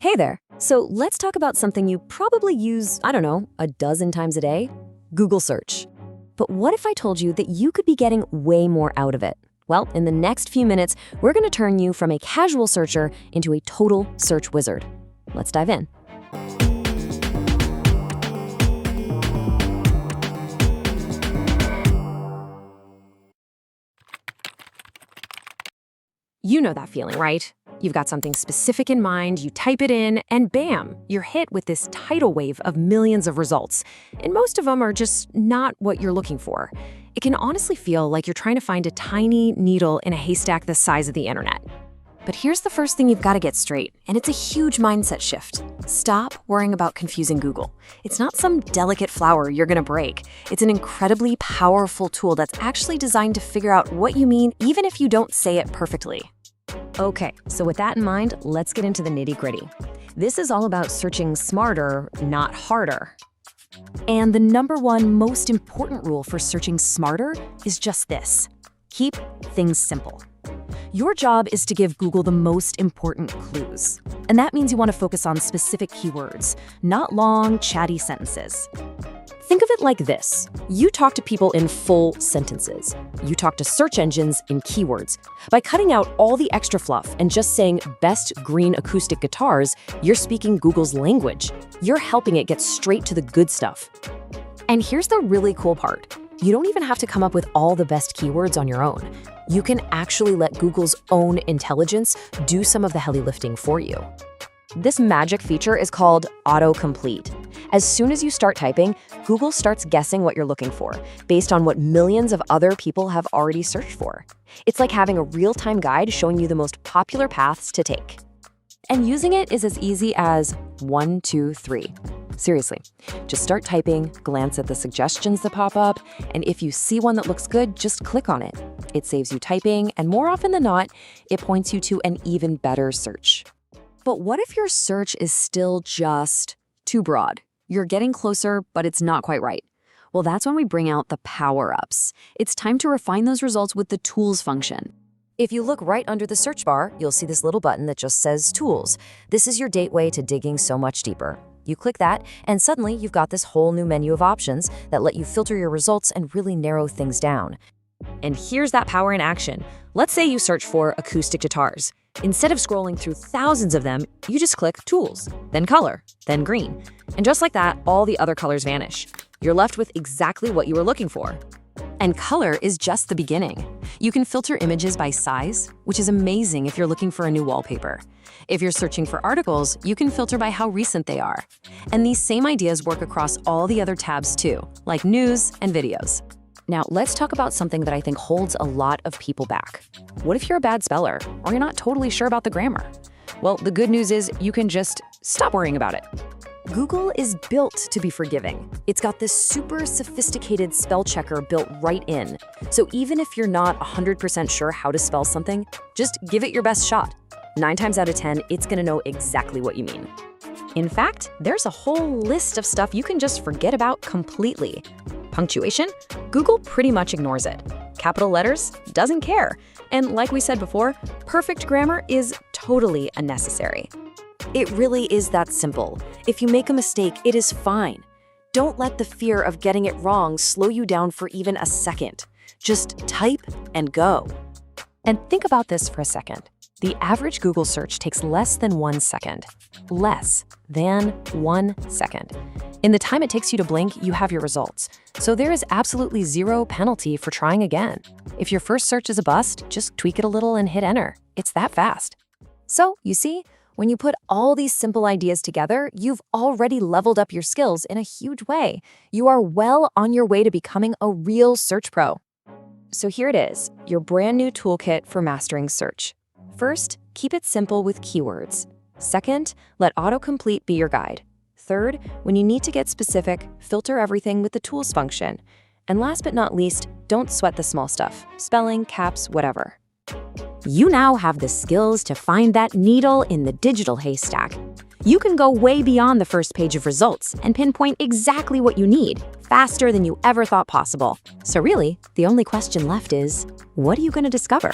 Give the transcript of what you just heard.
Hey there. So let's talk about something you probably use, I don't know, a dozen times a day: Google search. But what if I told you that you could be getting way more out of it? Well, in the next few minutes, we're going to turn you from a casual searcher into a total search wizard. Let's dive in. You know that feeling, right? You've got something specific in mind, you type it in, and bam, you're hit with this tidal wave of millions of results. And most of them are just not what you're looking for. It can honestly feel like you're trying to find a tiny needle in a haystack the size of the internet. But here's the first thing you've got to get straight, and it's a huge mindset shift. Stop worrying about confusing Google. It's not some delicate flower you're gonna break. It's an incredibly powerful tool that's actually designed to figure out what you mean even if you don't say it perfectly. Okay, so with that in mind, let's get into the nitty-gritty. This is all about searching smarter, not harder. And the number one most important rule for searching smarter is just this: keep things simple. Your job is to give Google the most important clues. And that means you want to focus on specific keywords, not long, chatty sentences. Think of it like this. You talk to people in full sentences. You talk to search engines in keywords. By cutting out all the extra fluff and just saying best green acoustic guitars, you're speaking Google's language. You're helping it get straight to the good stuff. And here's the really cool part. You don't even have to come up with all the best keywords on your own. You can actually let Google's own intelligence do some of the heavy lifting for you. This magic feature is called Autocomplete. As soon as you start typing, Google starts guessing what you're looking for, based on what millions of other people have already searched for. It's like having a real-time guide showing you the most popular paths to take. And using it is as easy as 1, 2, 3. Seriously, just start typing, glance at the suggestions that pop up, and if you see one that looks good, just click on it. It saves you typing, and more often than not, it points you to an even better search. But what if your search is still just too broad? You're getting closer, but it's not quite right. Well, that's when we bring out the power-ups. It's time to refine those results with the Tools function. If you look right under the search bar, you'll see this little button that just says Tools. This is your gateway to digging so much deeper. You click that, and suddenly you've got this whole new menu of options that let you filter your results and really narrow things down. And here's that power in action. Let's say you search for acoustic guitars. Instead of scrolling through thousands of them, you just click Tools, then Color, then Green. And just like that, all the other colors vanish. You're left with exactly what you were looking for. And color is just the beginning. You can filter images by size, which is amazing if you're looking for a new wallpaper. If you're searching for articles, you can filter by how recent they are. And these same ideas work across all the other tabs too, like news and videos. Now, let's talk about something that I think holds a lot of people back. What if you're a bad speller, or you're not totally sure about the grammar? Well, the good news is you can just stop worrying about it. Google is built to be forgiving. It's got this super sophisticated spell checker built right in. So even if you're not 100% sure how to spell something, just give it your best shot. 9 times out of 10, it's gonna know exactly what you mean. In fact, there's a whole list of stuff you can just forget about completely. Punctuation? Google pretty much ignores it. Capital letters? Doesn't care. And like we said before, perfect grammar is totally unnecessary. It really is that simple. If you make a mistake, it is fine. Don't let the fear of getting it wrong slow you down for even a second. Just type and go. And think about this for a second. The average Google search takes less than 1 second. Less than 1 second. In the time it takes you to blink, you have your results. So there is absolutely zero penalty for trying again. If your first search is a bust, just tweak it a little and hit enter. It's that fast. So, you see, when you put all these simple ideas together, you've already leveled up your skills in a huge way. You are well on your way to becoming a real search pro. So here it is, your brand new toolkit for mastering search. First, keep it simple with keywords. Second, let autocomplete be your guide. Third, when you need to get specific, filter everything with the Tools function. And last but not least, don't sweat the small stuff, spelling, caps, whatever. You now have the skills to find that needle in the digital haystack. You can go way beyond the first page of results and pinpoint exactly what you need, faster than you ever thought possible. So really, the only question left is, what are you going to discover?